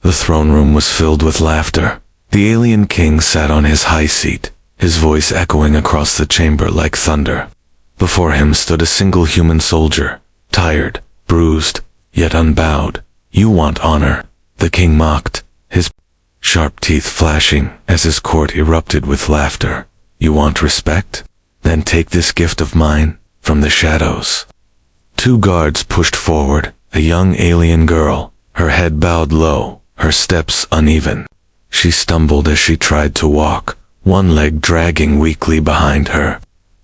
The throne room was filled with laughter. The alien king sat on his high seat, his voice echoing across the chamber like thunder. Before him stood a single human soldier, tired, bruised, yet unbowed. "You want honor," the king mocked, his sharp teeth flashing as his court erupted with laughter. "You want respect? Then take this gift of mine from the shadows." Two guards pushed forward, a young alien girl, her head bowed low, her steps uneven. She stumbled as she tried to walk, one leg dragging weakly behind her.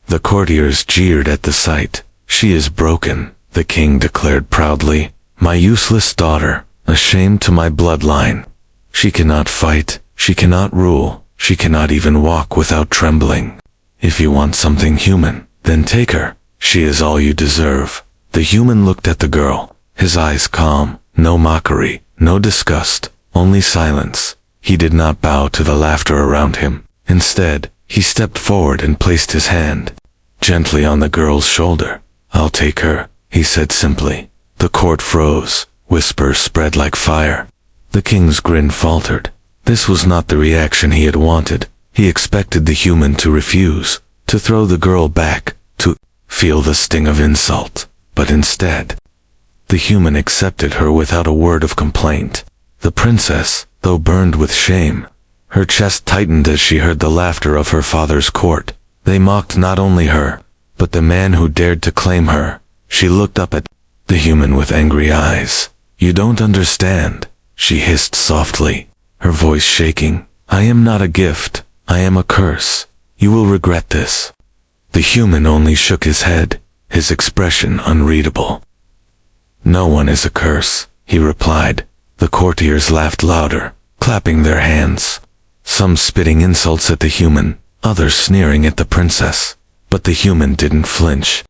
The courtiers jeered at the sight. "She is broken," the king declared proudly. "My useless daughter, a shame to my bloodline. She cannot fight, she cannot rule, she cannot even walk without trembling. If you want something human, then take her. She is all you deserve." The human looked at the girl, his eyes calm, no mockery, no disgust, only silence. He did not bow to the laughter around him. Instead, he stepped forward and placed his hand gently on the girl's shoulder. "I'll take her," he said simply. The court froze, whispers spread like fire. The king's grin faltered. This was not the reaction he had wanted. He expected the human to refuse, to throw the girl back, to feel the sting of insult. But instead, the human accepted her without a word of complaint. The princess, though burned with shame, her chest tightened as she heard the laughter of her father's court. They mocked not only her, but the man who dared to claim her. She looked up at the human with angry eyes. "You don't understand," she hissed softly, her voice shaking. "I am not a gift, I am a curse. You will regret this." The human only shook his head, his expression unreadable. "No one is a curse," he replied. The courtiers laughed louder, clapping their hands, some spitting insults at the human, others sneering at the princess. But the human didn't flinch.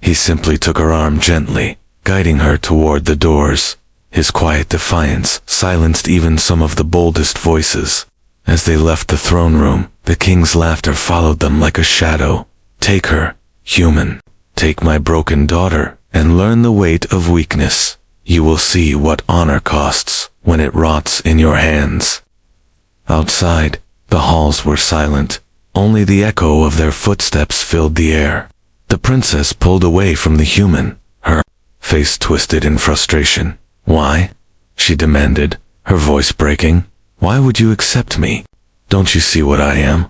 He simply took her arm gently, guiding her toward the doors. His quiet defiance silenced even some of the boldest voices. As they left the throne room, the king's laughter followed them like a shadow. "Take her, human. Take my broken daughter, and learn the weight of weakness. You will see what honor costs when it rots in your hands." Outside, the halls were silent. Only the echo of their footsteps filled the air. The princess pulled away from the human, her face twisted in frustration. "Why?" she demanded, her voice breaking. "Why would you accept me? Don't you see what I am?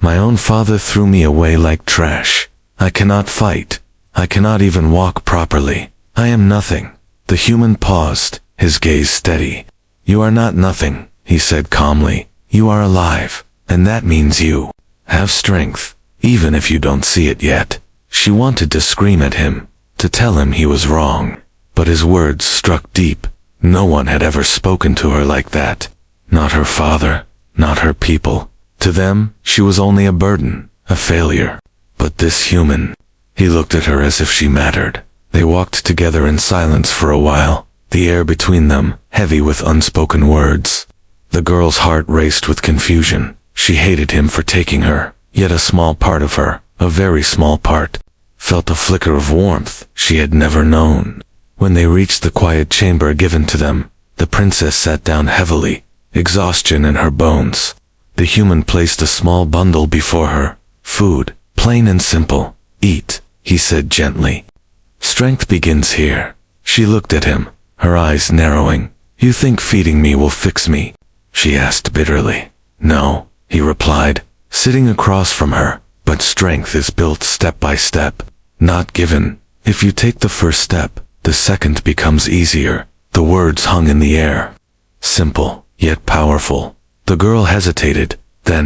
My own father threw me away like trash. I cannot fight. I cannot even walk properly. I am nothing." The human paused, his gaze steady. "You are not nothing," he said calmly. "You are alive, and that means you have strength, even if you don't see it yet." She wanted to scream at him, to tell him he was wrong, but his words struck deep. No one had ever spoken to her like that. Not her father, not her people. To them, she was only a burden, a failure. But this human, he looked at her as if she mattered. They walked together in silence for a while, the air between them heavy with unspoken words. The girl's heart raced with confusion. She hated him for taking her, yet a small part of her, a very small part, felt a flicker of warmth she had never known. When they reached the quiet chamber given to them, the princess sat down heavily, exhaustion in her bones. The human placed a small bundle before her. "Food, plain and simple. Eat," he said gently. "Strength begins here." She looked at him, her eyes narrowing. "You think feeding me will fix me?" she asked bitterly. "No," he replied, sitting across from her. "But strength is built step by step, not given. If you take the first step, the second becomes easier." The words hung in the air, simple, yet powerful. The girl hesitated, then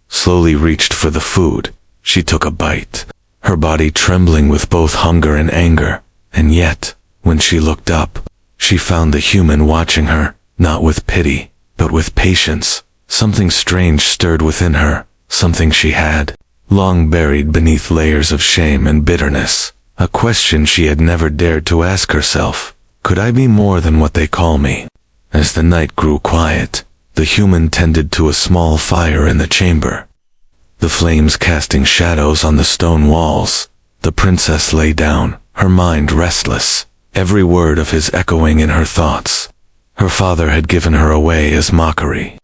slowly reached for the food. She took a bite, her body trembling with both hunger and anger. And yet, when she looked up, she found the human watching her, not with pity, but with patience. Something strange stirred within her, something she had long buried beneath layers of shame and bitterness. A question she had never dared to ask herself. Could I be more than what they call me? As the night grew quiet, the human tended to a small fire in the chamber, the flames casting shadows on the stone walls. The princess lay down, her mind restless, every word of his echoing in her thoughts. Her father had given her away as mockery.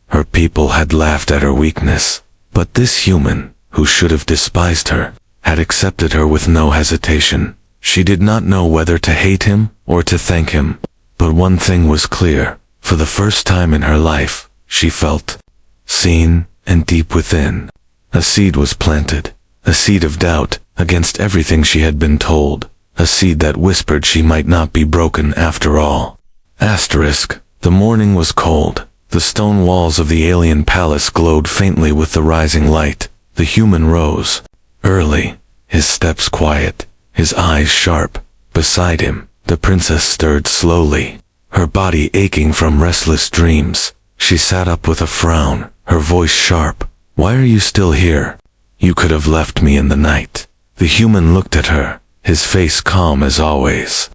Her people had laughed at her weakness, but this human, who should have despised her, had accepted her with no hesitation. She did not know whether to hate him or to thank him, but one thing was clear. For the first time in her life, she felt seen, and deep within, a seed was planted, a seed of doubt against everything she had been told, a seed that whispered she might not be broken after all. Asterisk. The morning was cold. The stone walls of the alien palace glowed faintly with the rising light. The human rose. Early, his steps quiet, his eyes sharp. Beside him, the princess stirred slowly, her body aching from restless dreams. She sat up with a frown, her voice sharp. "Why are you still here? You could have left me in the night." The human looked at her, his face calm as always.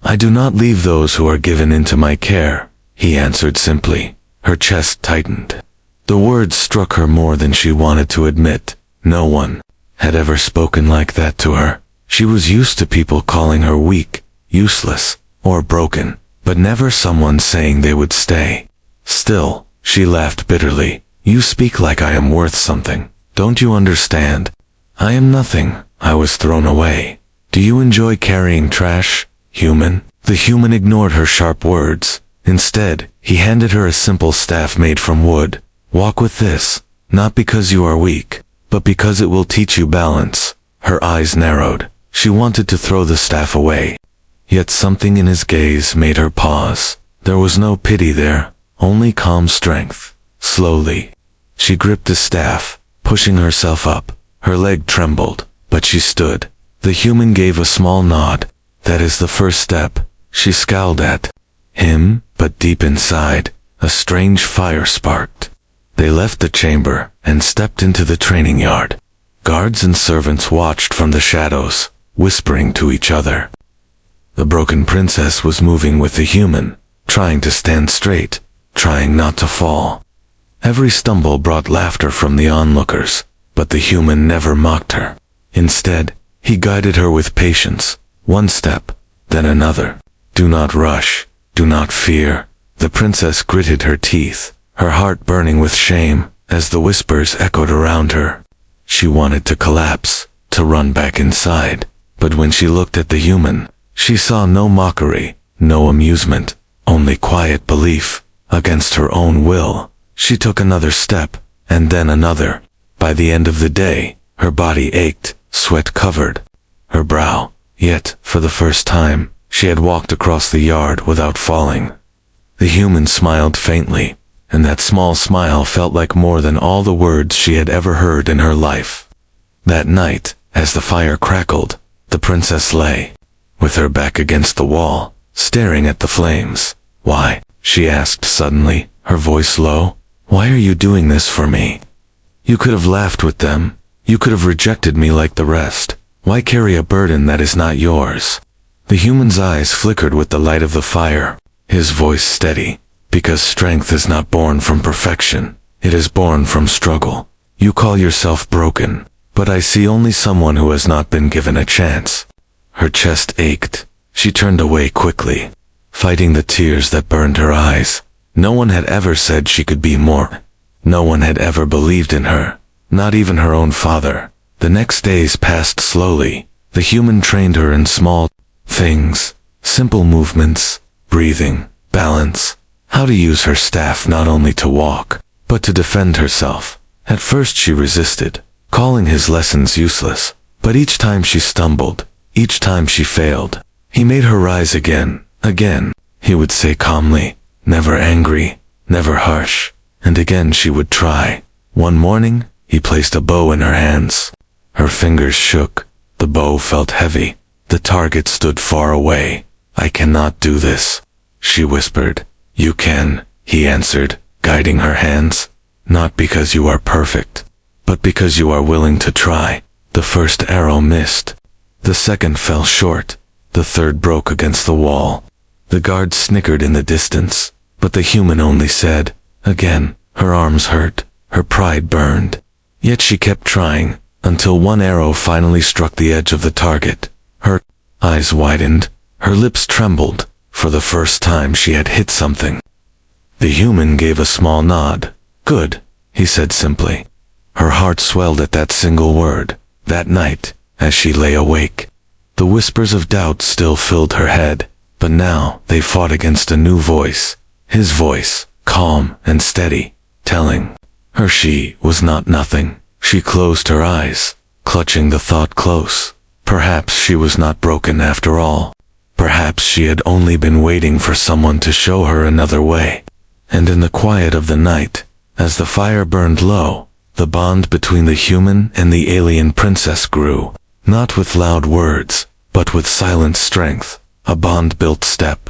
"I do not leave those who are given into my care," he answered simply. Her chest tightened. The words struck her more than she wanted to admit. No one had ever spoken like that to her. She was used to people calling her weak, useless, or broken, but never someone saying they would stay. Still, she laughed bitterly. "You speak like I am worth something. Don't you understand? I am nothing. I was thrown away. Do you enjoy carrying trash, human?" The human ignored her sharp words. Instead, he handed her a simple staff made from wood. "Walk with this, not because you are weak, but because it will teach you balance." Her eyes narrowed. She wanted to throw the staff away. Yet something in his gaze made her pause. There was no pity there, only calm strength. Slowly, she gripped the staff, pushing herself up. Her leg trembled, but she stood. The human gave a small nod. "That is the first step." She scowled at him, but deep inside, a strange fire sparked. They left the chamber and stepped into the training yard. Guards and servants watched from the shadows, whispering to each other. The broken princess was moving with the human, trying to stand straight, trying not to fall. Every stumble brought laughter from the onlookers, but the human never mocked her. Instead, he guided her with patience, one step, then another. "Do not rush, do not fear." The princess gritted her teeth, her heart burning with shame, as the whispers echoed around her. She wanted to collapse, to run back inside, but when she looked at the human, she saw no mockery, no amusement, only quiet belief. Against her own will, she took another step, and then another. By the end of the day, her body ached, sweat covered her brow. Yet, for the first time, she had walked across the yard without falling. The human smiled faintly, and that small smile felt like more than all the words she had ever heard in her life. That night, as the fire crackled, the princess lay, with her back against the wall, staring at the flames. "Why?" she asked suddenly, her voice low. "Why are you doing this for me? You could have laughed with them. You could have rejected me like the rest. Why carry a burden that is not yours?" The human's eyes flickered with the light of the fire, his voice steady. "Because strength is not born from perfection. It is born from struggle. You call yourself broken, but I see only someone who has not been given a chance." Her chest ached. She turned away quickly, fighting the tears that burned her eyes. No one had ever said she could be more. No one had ever believed in her, not even her own father. The next days passed slowly. The human trained her in small things, simple movements, breathing, balance, how to use her staff not only to walk, but to defend herself. At first she resisted, calling his lessons useless, but each time she stumbled, each time she failed, he made her rise again, he would say calmly, never angry, never harsh, and again she would try. One morning, he placed a bow in her hands. Her fingers shook, the bow felt heavy, the target stood far away. "I cannot do this," she whispered. "You can," he answered, guiding her hands. "Not because you are perfect, but because you are willing to try." The first arrow missed. The second fell short. The third broke against the wall. The guard snickered in the distance, but the human only said, "Again." Her arms hurt, her pride burned. Yet she kept trying, until one arrow finally struck the edge of the target. Her eyes widened, her lips trembled, For the first time she had hit something. The human gave a small nod. Good, he said simply. Her heart swelled at that single word. That night, as she lay awake, the whispers of doubt still filled her head, but now they fought against a new voice. His voice, calm and steady, telling her she was not nothing. She closed her eyes, clutching the thought close. Perhaps she was not broken after all. Perhaps she had only been waiting for someone to show her another way. And in the quiet of the night, as the fire burned low, the bond between the human and the alien princess grew, not with loud words, but with silent strength, a bond built step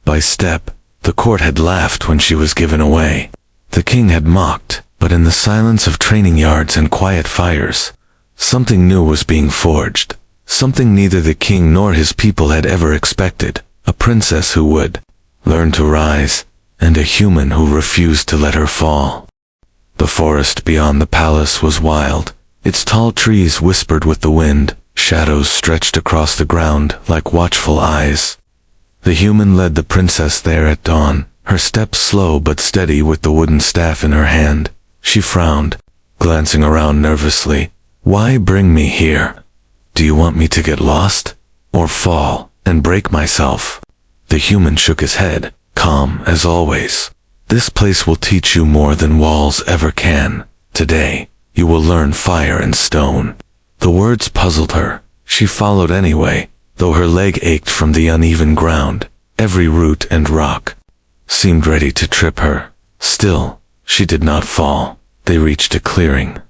by step. The court had laughed when she was given away. The king had mocked, but in the silence of training yards and quiet fires, something new was being forged, something neither the king nor his people had ever expected, a princess who would learn to rise, and a human who refused to let her fall. The forest beyond the palace was wild. Its tall trees whispered with the wind, shadows stretched across the ground like watchful eyes. The human led the princess there at dawn, her steps slow but steady with the wooden staff in her hand. She frowned, glancing around nervously. Why bring me here? Do you want me to get lost? Or fall and break myself? The human shook his head, calm as always. This place will teach you more than walls ever can. Today, you will learn fire and stone. The words puzzled her. She followed anyway, though her leg ached from the uneven ground. Every root and rock seemed ready to trip her. Still, she did not fall. They reached a clearing.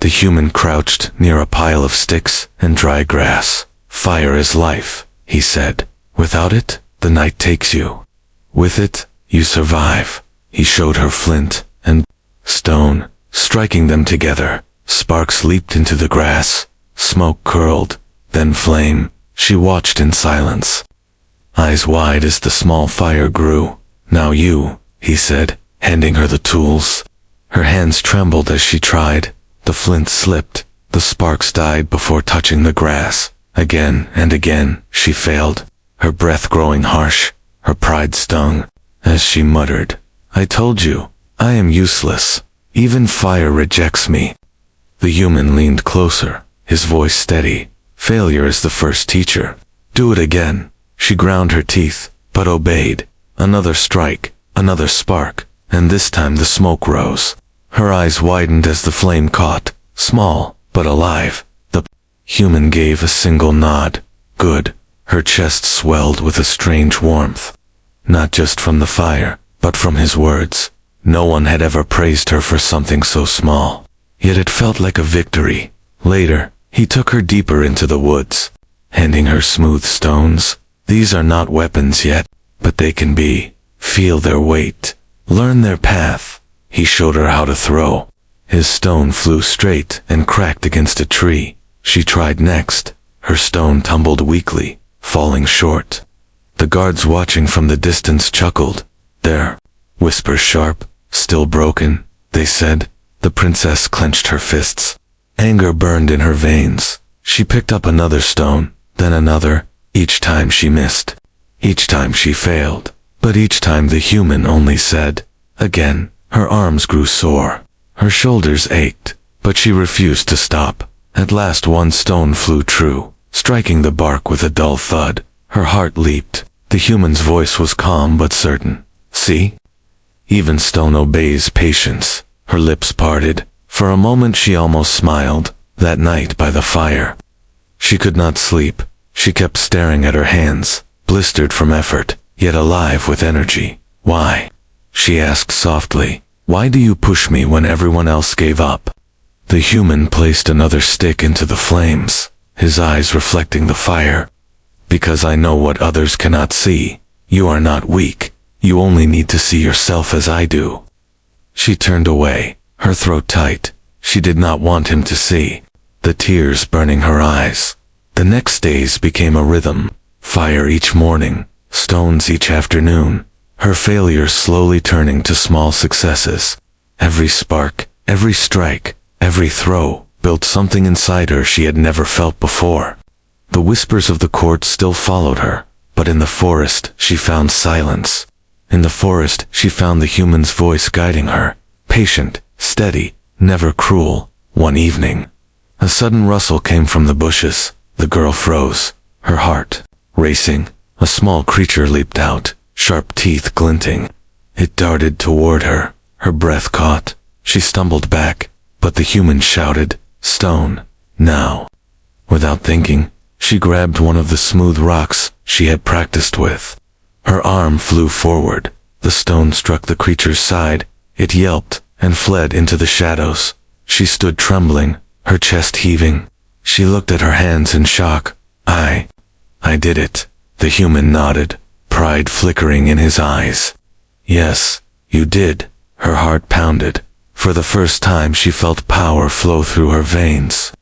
The human crouched near a pile of sticks and dry grass. Fire is life, he said. Without it, the night takes you. With it, you survive. He showed her flint and stone, striking them together. Sparks leaped into the grass. Smoke curled, then flame. She watched in silence, eyes wide as the small fire grew. Now you, he said, handing her the tools. Her hands trembled as she tried. The flint slipped. The sparks died before touching the grass. Again and again, she failed, her breath growing harsh. Her pride stung as she muttered, I told you, I am useless. Even fire rejects me. The human leaned closer, his voice steady. Failure is the first teacher. Do it again. She ground her teeth, but obeyed. Another strike, another spark, and this time the smoke rose. Her eyes widened as the flame caught, small, but alive. The human gave a single nod. Good. Her chest swelled with a strange warmth. Not just from the fire, but from his words. No one had ever praised her for something so small. Yet it felt like a victory. Later, he took her deeper into the woods, handing her smooth stones. These are not weapons yet, but they can be. Feel their weight. Learn their path. He showed her how to throw. His stone flew straight and cracked against a tree. She tried next. Her stone tumbled weakly, falling short. The guards watching from the distance chuckled. There, whispers sharp, still broken, they said. The princess clenched her fists. Anger burned in her veins. She picked up another stone, then another. Each time she missed. Each time she failed. But each time the human only said, again. Her arms grew sore. Her shoulders ached, but she refused to stop. At last one stone flew true, striking the bark with a dull thud. Her heart leaped. The human's voice was calm but certain. See? Even stone obeys patience. Her lips parted. For a moment she almost smiled. That night by the fire, she could not sleep. She kept staring at her hands, blistered from effort, yet alive with energy. Why? She asked softly. Why do you push me when everyone else gave up? The human placed another stick into the flames, his eyes reflecting the fire. Because I know what others cannot see. You are not weak. You only need to see yourself as I do. She turned away, her throat tight. She did not want him to see, the tears burning her eyes. The next days became a rhythm. Fire each morning, stones each afternoon. Her failures slowly turning to small successes. Every spark, every strike, every throw built something inside her she had never felt before. The whispers of the court still followed her, But in the forest, she found silence. In the forest, she found the human's voice guiding her, patient, steady, never cruel. One evening, a sudden rustle came from the bushes. The girl froze, her heart racing. A small creature leaped out, sharp teeth glinting. It darted toward her, her breath caught. She stumbled back, but the human shouted, "Stone, now!" Without thinking, she grabbed one of the smooth rocks she had practiced with. Her arm flew forward. The stone struck the creature's side. It yelped and fled into the shadows. She stood trembling, her chest heaving. She looked at her hands in shock. I did it." The human nodded, pride flickering in his eyes. "Yes, you did." Her heart pounded. For the first time she felt power flow through her veins.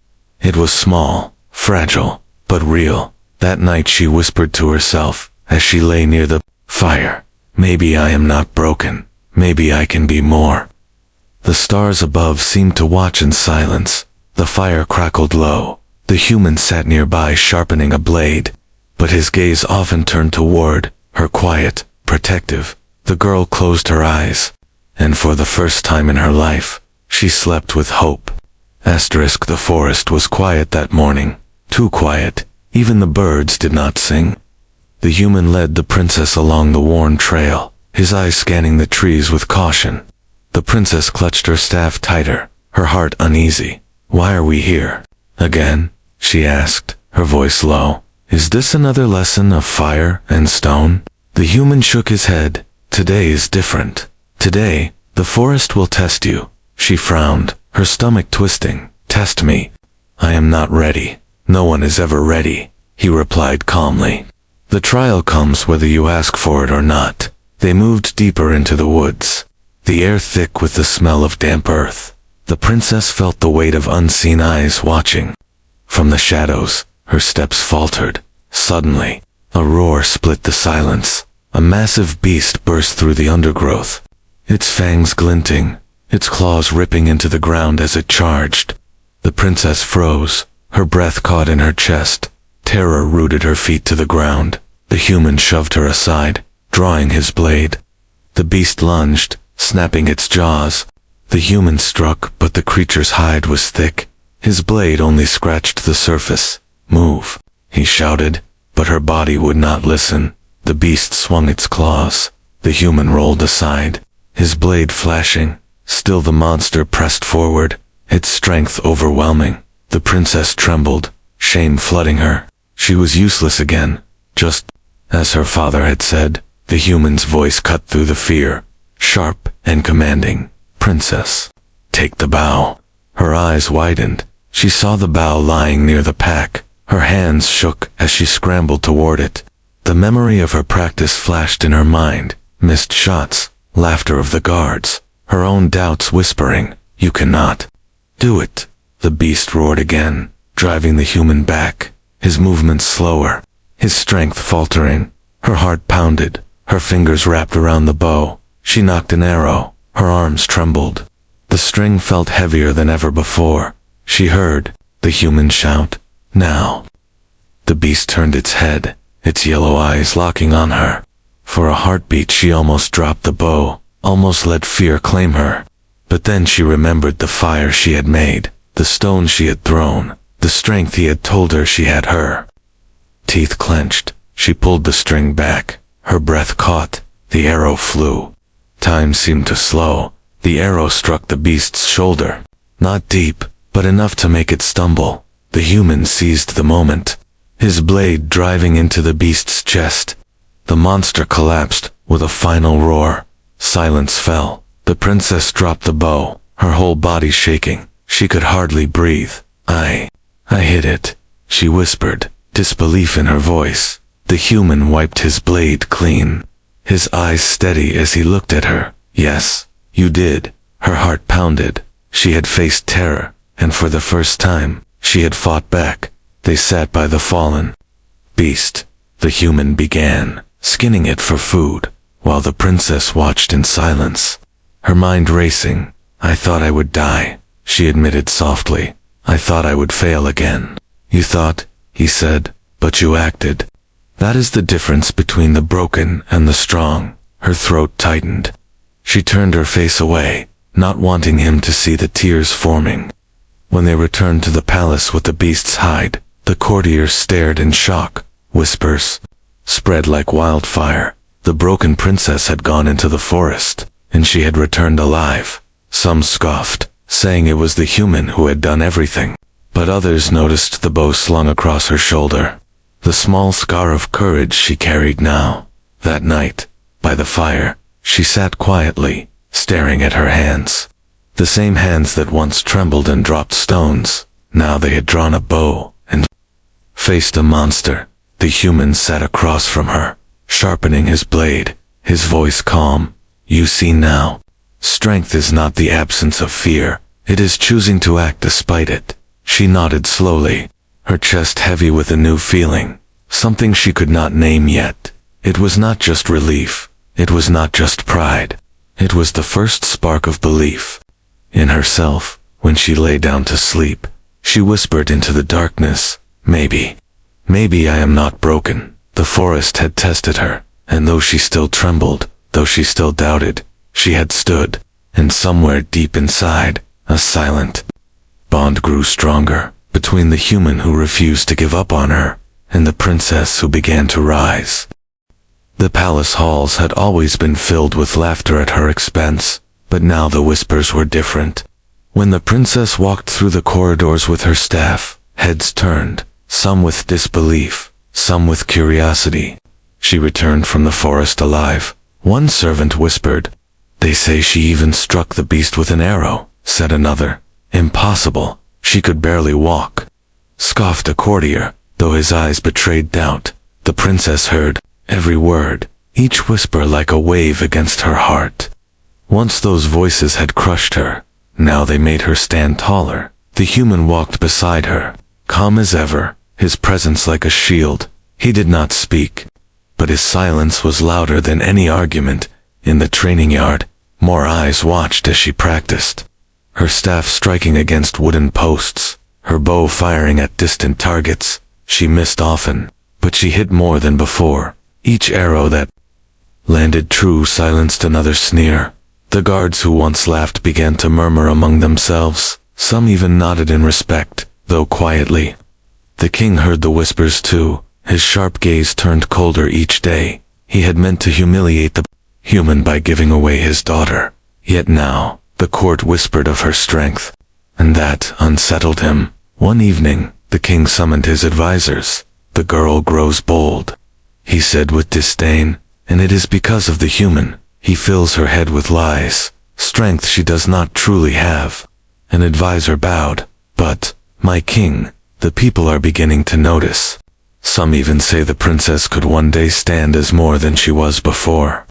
It was small, fragile, but real. That night she whispered to herself, as she lay near the fire, "Maybe I am not broken. Maybe I can be more." The stars above seemed to watch in silence. The fire crackled low. The human sat nearby sharpening a blade, but his gaze often turned toward her, quiet, protective. The girl closed her eyes, and for the first time in her life, she slept with hope. The forest was quiet that morning, too quiet. Even the birds did not sing. The human led the princess along the worn trail, his eyes scanning the trees with caution. The princess clutched her staff tighter, her heart uneasy. "Why are we here again?" she asked, her voice low. "Is this another lesson of fire and stone?" The human shook his head. "Today is different. Today, the forest will test you." She frowned, her stomach twisting. "Test me? I am not ready." "No one is ever ready," he replied calmly. "The trial comes whether you ask for it or not." They moved deeper into the woods, the air thick with the smell of damp earth. The princess felt the weight of unseen eyes watching. From the shadows, her steps faltered. Suddenly, a roar split the silence. A massive beast burst through the undergrowth, its fangs glinting, its claws ripping into the ground as it charged. The princess froze, her breath caught in her chest. Terror rooted her feet to the ground. The human shoved her aside, drawing his blade. The beast lunged, snapping its jaws. The human struck, but the creature's hide was thick. His blade only scratched the surface. "Move," he shouted, but her body would not listen. The beast swung its claws. The human rolled aside, his blade flashing. Still the monster pressed forward, its strength overwhelming. The princess trembled, shame flooding her. She was useless again, just as her father had said. The human's voice cut through the fear, sharp and commanding. "Princess, take the bow." Her eyes widened. She saw the bow lying near the pack. Her hands shook as she scrambled toward it. The memory of her practice flashed in her mind. Missed shots, laughter of the guards, her own doubts whispering, "You cannot do it." The beast roared again, driving the human back, his movements slower, his strength faltering. Her heart pounded, her fingers wrapped around the bow. She knocked an arrow, her arms trembled. The string felt heavier than ever before. She heard the human shout, "Now!" The beast turned its head, its yellow eyes locking on her. For a heartbeat she almost dropped the bow, almost let fear claim her. But then she remembered the fire she had made, the stone she had thrown, the strength he had told her she had her. Teeth clenched, she pulled the string back, her breath caught, the arrow flew. Time seemed to slow. The arrow struck the beast's shoulder, not deep, but enough to make it stumble. The human seized the moment, his blade driving into the beast's chest. The monster collapsed with a final roar. Silence fell. The princess dropped the bow, her whole body shaking. She could hardly breathe. I hit it," she whispered, disbelief in her voice. The human wiped his blade clean, his eyes steady as he looked at her. "Yes, you did." Her heart pounded. She had faced terror, and for the first time, she had fought back. They sat by the fallen beast. The human began, skinning it for food, while the princess watched in silence, her mind racing. "I thought I would die," she admitted softly. "I thought I would fail again." "You thought," he said, "but you acted." That is the difference between the broken and the strong. Her throat tightened. She turned her face away, not wanting him to see the tears forming. When they returned to the palace with the beast's hide, the courtiers stared in shock. Whispers spread like wildfire. The broken princess had gone into the forest, and she had returned alive. Some scoffed, saying it was the human who had done everything, but others noticed the bow slung across her shoulder, the small scar of courage she carried now. That night, by the fire, she sat quietly, staring at her hands. The same hands that once trembled and dropped stones, now they had drawn a bow and faced a monster. The human sat across from her, sharpening his blade, his voice calm. You see now, strength is not the absence of fear, it is choosing to act despite it. She nodded slowly, her chest heavy with a new feeling, something she could not name yet. It was not just relief, it was not just pride, it was the first spark of belief in herself. When she lay down to sleep, she whispered into the darkness, maybe I am not broken. The forest had tested her, and though she still trembled, though she still doubted, she had stood, and somewhere deep inside, a silent bond grew stronger between the human who refused to give up on her and the princess who began to rise. The palace halls had always been filled with laughter at her expense, but now the whispers were different. When the princess walked through the corridors with her staff, heads turned, some with disbelief, some with curiosity. She returned from the forest alive. One servant whispered, "They say she even struck the beast with an arrow," said another. "Impossible, she could barely walk," scoffed a courtier, though his eyes betrayed doubt. The princess heard every word, each whisper like a wave against her heart. Once those voices had crushed her, now they made her stand taller. The human walked beside her, calm as ever, his presence like a shield. He did not speak, but his silence was louder than any argument. In the training yard, more eyes watched as she practiced, her staff striking against wooden posts, her bow firing at distant targets. She missed often, but she hit more than before. Each arrow that landed true silenced another sneer. The guards who once laughed began to murmur among themselves. Some even nodded in respect, though quietly. The king heard the whispers too. His sharp gaze turned colder each day. He had meant to humiliate the human by giving away his daughter. Yet now, the court whispered of her strength, and that unsettled him. One evening, the king summoned his advisors. "The girl grows bold," he said with disdain, "and it is because of the human. He fills her head with lies, strength she does not truly have." An advisor bowed. "But, my king, the people are beginning to notice. Some even say the princess could one day stand as more than she was before."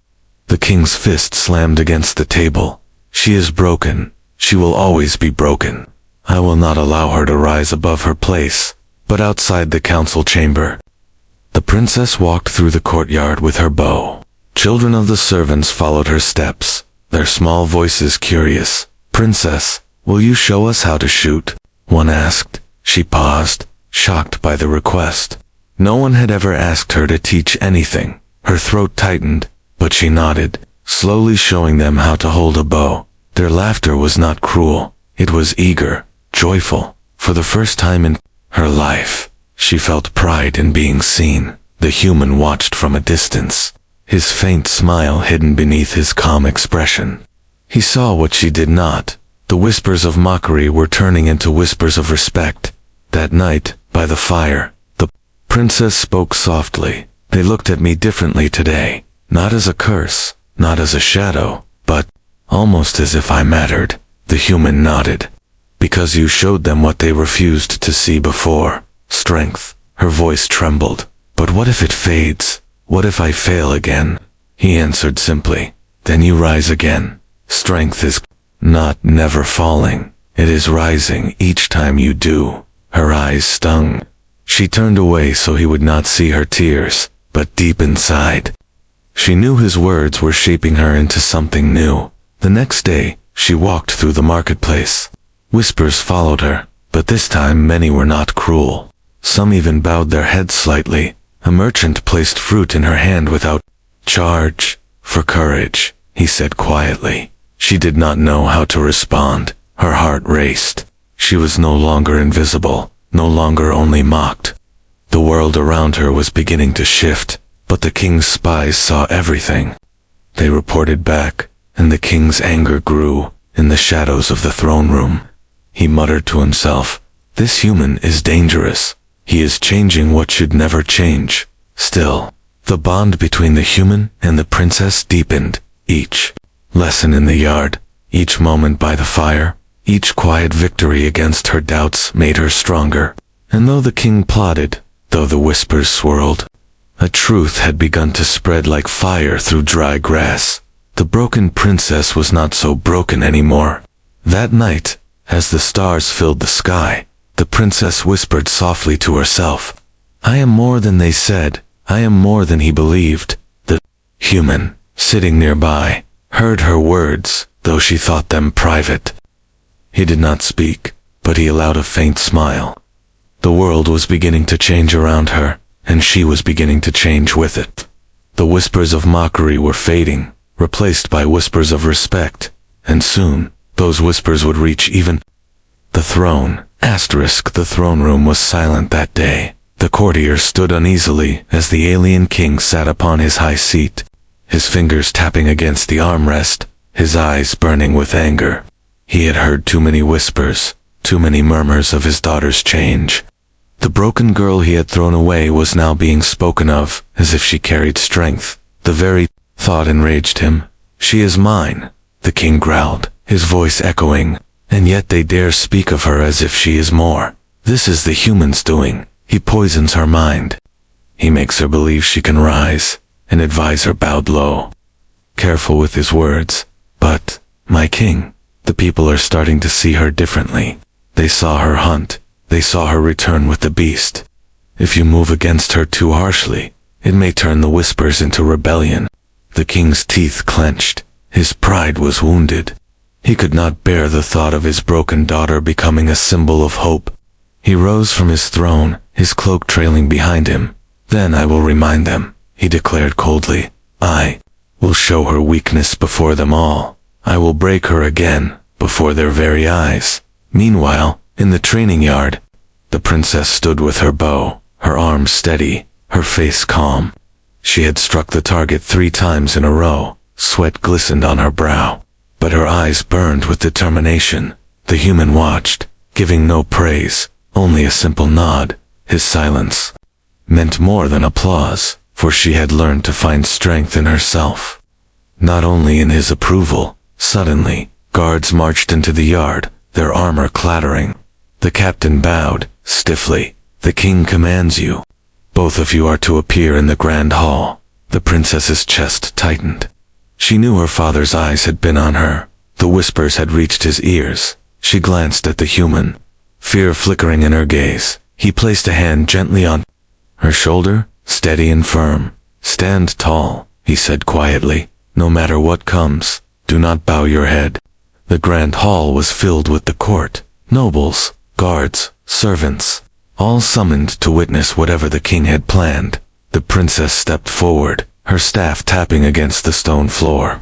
The king's fist slammed against the table. "She is broken. She will always be broken. I will not allow her to rise above her place." But outside the council chamber, the princess walked through the courtyard with her bow. Children of the servants followed her steps, their small voices curious. "Princess, will you show us how to shoot?" one asked. She paused, shocked by the request. No one had ever asked her to teach anything. Her throat tightened, but she nodded, slowly showing them how to hold a bow. Their laughter was not cruel, it was eager, joyful. For the first time in her life, she felt pride in being seen. The human watched from a distance, his faint smile hidden beneath his calm expression. He saw what she did not. The whispers of mockery were turning into whispers of respect. That night, by the fire, the princess spoke softly. "They looked at me differently today, not as a curse, not as a shadow, but almost as if I mattered." The human nodded. "Because you showed them what they refused to see before. Strength." Her voice trembled. "But what if it fades? What if I fail again?" He answered simply. "Then you rise again. Strength is not never falling. It is rising each time you do." Her eyes stung. She turned away so he would not see her tears, but deep inside, she knew his words were shaping her into something new. The next day, she walked through the marketplace. Whispers followed her, but this time many were not cruel. Some even bowed their heads slightly, A merchant placed fruit in her hand without charge. For courage, he said quietly. She did not know how to respond. Her heart raced. She was no longer invisible, no longer only mocked. The world around her was beginning to shift, but the king's spies saw everything. They reported back, and the king's anger grew in the shadows of the throne room. He muttered to himself, "This human is dangerous. He is changing what should never change." Still, the bond between the human and the princess deepened. Each lesson in the yard, each moment by the fire, each quiet victory against her doubts made her stronger. And though the king plotted, though the whispers swirled, a truth had begun to spread like fire through dry grass. The broken princess was not so broken anymore. That night, as the stars filled the sky, the princess whispered softly to herself, "I am more than they said. I am more than he believed." The human, sitting nearby, heard her words, though she thought them private. He did not speak, but he allowed a faint smile. The world was beginning to change around her, and she was beginning to change with it. The whispers of mockery were fading, replaced by whispers of respect, and soon, those whispers would reach even the throne. The throne room was silent that day. The courtiers stood uneasily as the alien king sat upon his high seat, his fingers tapping against the armrest, his eyes burning with anger. He had heard too many whispers, too many murmurs of his daughter's change. The broken girl he had thrown away was now being spoken of as if she carried strength. The very thought enraged him. "She is mine," the king growled, his voice echoing, "and yet they dare speak of her as if she is more. This is the human's doing. He poisons her mind. He makes her believe she can rise," an advisor bowed low, careful with his words. "But, my king, the people are starting to see her differently. They saw her hunt. They saw her return with the beast. If you move against her too harshly, it may turn the whispers into rebellion." The king's teeth clenched. His pride was wounded. He could not bear the thought of his broken daughter becoming a symbol of hope. He rose from his throne, his cloak trailing behind him. "Then I will remind them," he declared coldly. "I will show her weakness before them all. I will break her again, before their very eyes." Meanwhile, in the training yard, the princess stood with her bow, her arms steady, her face calm. She had struck the target 3 times in a row. Sweat glistened on her brow, but her eyes burned with determination. The human watched, giving no praise, only a simple nod. His silence meant more than applause, for she had learned to find strength in herself, not only in his approval. Suddenly, guards marched into the yard, their armor clattering. The captain bowed, stiffly. "The king commands you. Both of you are to appear in the grand hall." The princess's chest tightened. She knew her father's eyes had been on her. The whispers had reached his ears. She glanced at the human, fear flickering in her gaze. He placed a hand gently on her shoulder, steady and firm. "Stand tall," he said quietly. "No matter what comes, do not bow your head." The grand hall was filled with the court, nobles, guards, servants, all summoned to witness whatever the king had planned. The princess stepped forward, her staff tapping against the stone floor.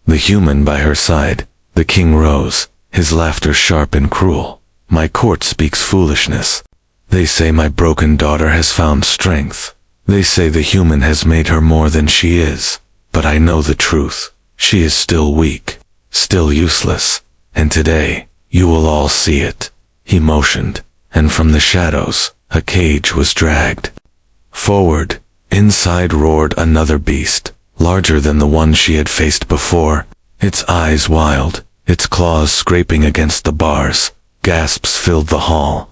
The human by her side. The king rose, his laughter sharp and cruel. "My court speaks foolishness. They say my broken daughter has found strength. They say the human has made her more than she is. But I know the truth. She is still weak, still useless. And today, you will all see it." He motioned, and from the shadows, a cage was dragged forward. Inside roared another beast, larger than the one she had faced before, its eyes wild, its claws scraping against the bars. Gasps filled the hall.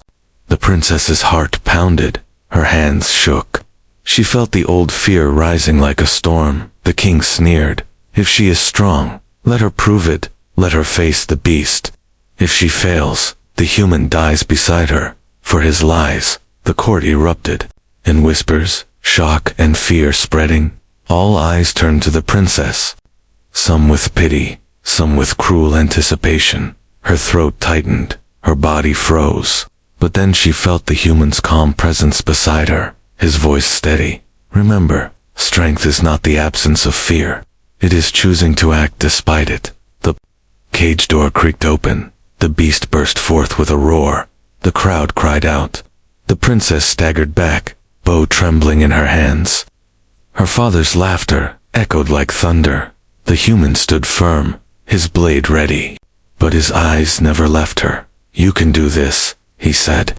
The princess's heart pounded, her hands shook. She felt the old fear rising like a storm. The king sneered, "If she is strong, let her prove it. Let her face the beast. If she fails, the human dies beside her." For his lies, the court erupted. In whispers, shock and fear spreading, all eyes turned to the princess. Some with pity, some with cruel anticipation. Her throat tightened, her body froze. But then she felt the human's calm presence beside her, his voice steady, Remember, strength is not the absence of fear. It is choosing to act despite it. The cage door creaked open. The beast burst forth with a roar. The crowd cried out. The princess staggered back, bow trembling in her hands. Her father's laughter echoed like thunder. The human stood firm, his blade ready. But his eyes never left her. "You can do this," he said.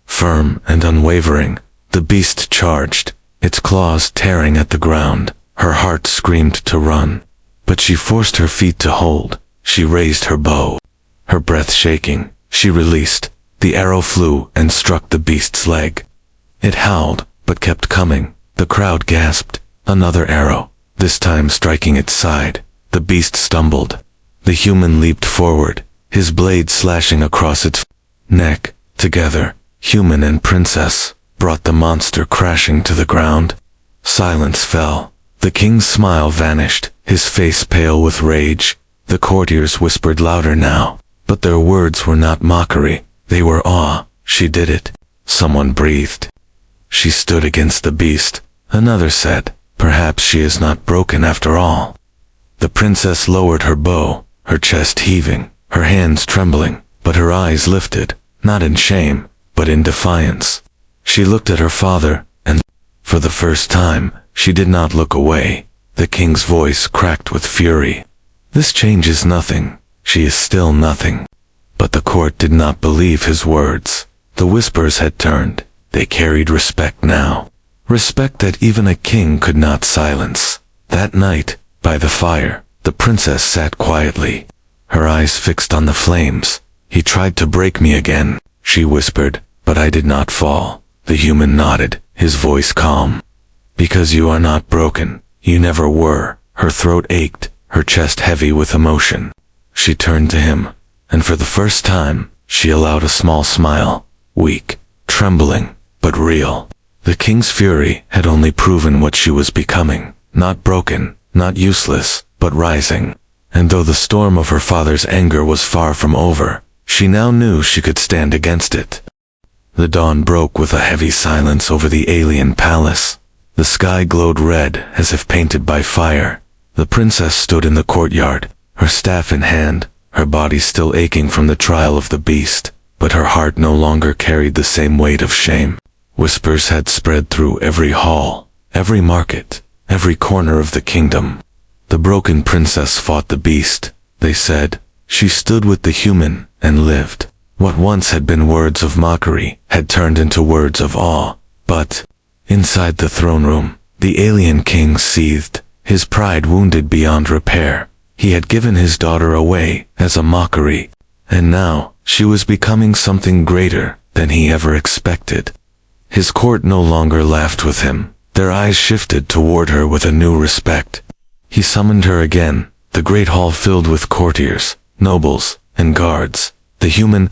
Firm and unwavering, the beast charged, its claws tearing at the ground. Her heart screamed to run, but she forced her feet to hold. She raised her bow. Her breath shaking, she released. The arrow flew and struck the beast's leg. It howled, but kept coming. The crowd gasped. Another arrow, this time striking its side. The beast stumbled. The human leaped forward, his blade slashing across its neck. Together, human and princess brought the monster crashing to the ground. Silence fell. The king's smile vanished, his face pale with rage. The courtiers whispered louder now, but their words were not mockery. They were awe. "She did it." Someone breathed. "She stood against the beast." Another said, "Perhaps she is not broken after all." The princess lowered her bow, her chest heaving, her hands trembling, but her eyes lifted, not in shame, but in defiance. She looked at her father, and, for the first time, she did not look away. The king's voice cracked with fury. "This changes nothing. She is still nothing." But the court did not believe his words. The whispers had turned. They carried respect now. Respect that even a king could not silence. That night, by the fire, the princess sat quietly, her eyes fixed on the flames. "He tried to break me again," she whispered, "but I did not fall." The human nodded, his voice calm. "Because you are not broken. You never were." Her throat ached, her chest heavy with emotion. She turned to him, and for the first time, she allowed a small smile, weak, trembling, but real. The king's fury had only proven what she was becoming, not broken, not useless, but rising. And though the storm of her father's anger was far from over, she now knew she could stand against it. The dawn broke with a heavy silence over the alien palace. The sky glowed red as if painted by fire. The princess stood in the courtyard, her staff in hand, her body still aching from the trial of the beast, but her heart no longer carried the same weight of shame. Whispers had spread through every hall, every market, every corner of the kingdom. The broken princess fought the beast, they said. She stood with the human and lived. What once had been words of mockery had turned into words of awe. But, inside the throne room, the alien king seethed, his pride wounded beyond repair. He had given his daughter away as a mockery, and now she was becoming something greater than he ever expected. His court no longer laughed with him. Their eyes shifted toward her with a new respect. He summoned her again, the great hall filled with courtiers, nobles, and guards. The human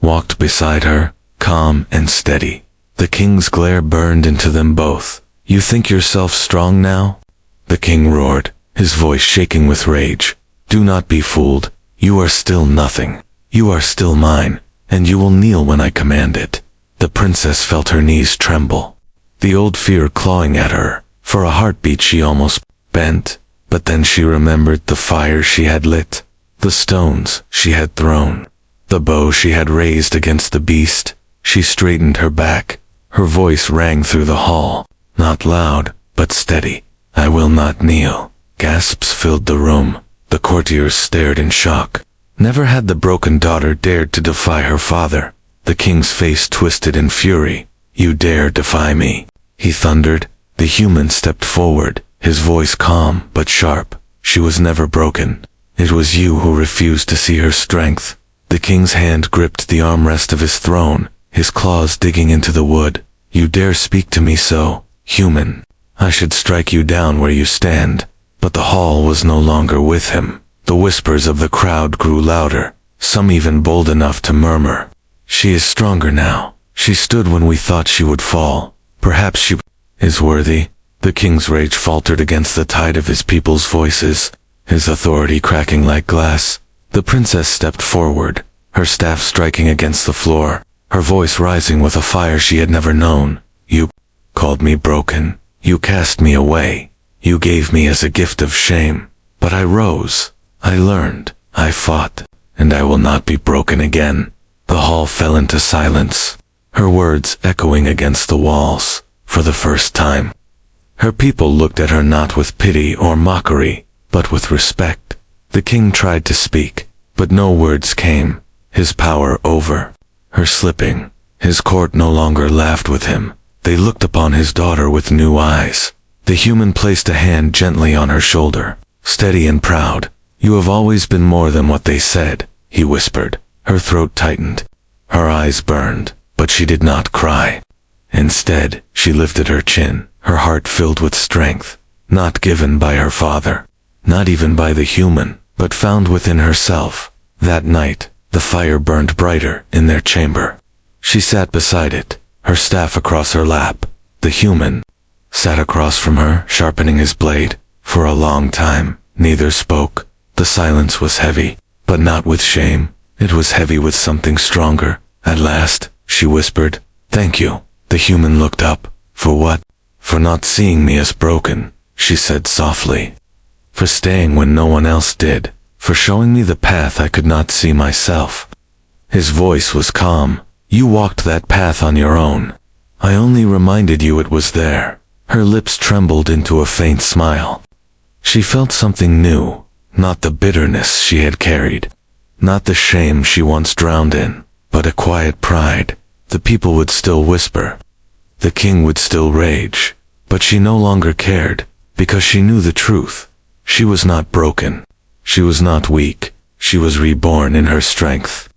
walked beside her, calm and steady. The king's glare burned into them both. "You think yourself strong now?" The king roared, his voice shaking with rage. "Do not be fooled. You are still nothing. You are still mine, and you will kneel when I command it." The princess felt her knees tremble, the old fear clawing at her. For a heartbeat she almost bent, but then she remembered the fire she had lit, the stones she had thrown, the bow she had raised against the beast. She straightened her back. Her voice rang through the hall, not loud, but steady. "I will not kneel." Gasps filled the room. The courtiers stared in shock. Never had the broken daughter dared to defy her father. The king's face twisted in fury. "You dare defy me?" he thundered. The human stepped forward, his voice calm but sharp. "She was never broken. It was you who refused to see her strength." The king's hand gripped the armrest of his throne, his claws digging into the wood. "You dare speak to me so, human? I should strike you down where you stand." But the hall was no longer with him. The whispers of the crowd grew louder, some even bold enough to murmur, "She is stronger now. She stood when we thought she would fall. Perhaps she is worthy." The king's rage faltered against the tide of his people's voices, his authority cracking like glass. The princess stepped forward, her staff striking against the floor, her voice rising with a fire she had never known. "You called me broken. You cast me away. You gave me as a gift of shame. But I rose. I learned. I fought. And I will not be broken again. The hall fell into silence, her words echoing against the walls, for the first time. Her people looked at her not with pity or mockery, but with respect. The king tried to speak, but no words came, his power over. Her slipping, his court no longer laughed with him. They looked upon his daughter with new eyes. The human placed a hand gently on her shoulder, steady and proud. You have always been more than what they said, he whispered. Her throat tightened. Her eyes burned, but she did not cry. Instead, she lifted her chin, her heart filled with strength, not given by her father, not even by the human, but found within herself. That night, the fire burned brighter in their chamber. She sat beside it, her staff across her lap. The human sat across from her, sharpening his blade. For a long time, neither spoke. The silence was heavy, but not with shame. It was heavy with something stronger. At last, she whispered, "Thank you." The human looked up. "For what?" "For not seeing me as broken," she said softly. "For staying when no one else did. For showing me the path I could not see myself." His voice was calm. "You walked that path on your own. I only reminded you it was there." Her lips trembled into a faint smile. She felt something new, not the bitterness she had carried, not the shame she once drowned in, but a quiet pride. The people would still whisper. The king would still rage. But she no longer cared, because she knew the truth. She was not broken. She was not weak. She was reborn in her strength.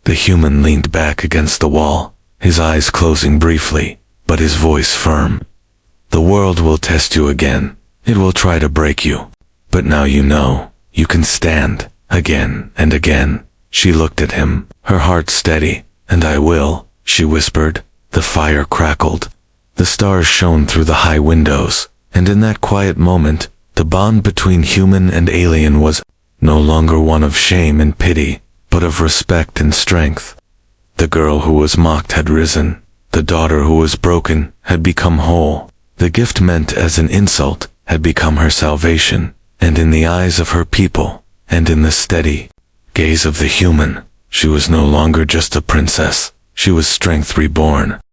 The human leaned back against the wall, his eyes closing briefly, but his voice firm. "The world will test you again. It will try to break you. But now you know, you can stand. Again and again." She looked at him, her heart steady. "And I will," she whispered. The fire crackled. The stars shone through the high windows, and in that quiet moment, the bond between human and alien was no longer one of shame and pity, but of respect and strength. The girl who was mocked had risen. The daughter who was broken had become whole. The gift meant as an insult had become her salvation, and in the eyes of her people, and in the steady gaze of the human, she was no longer just a princess. She was strength reborn.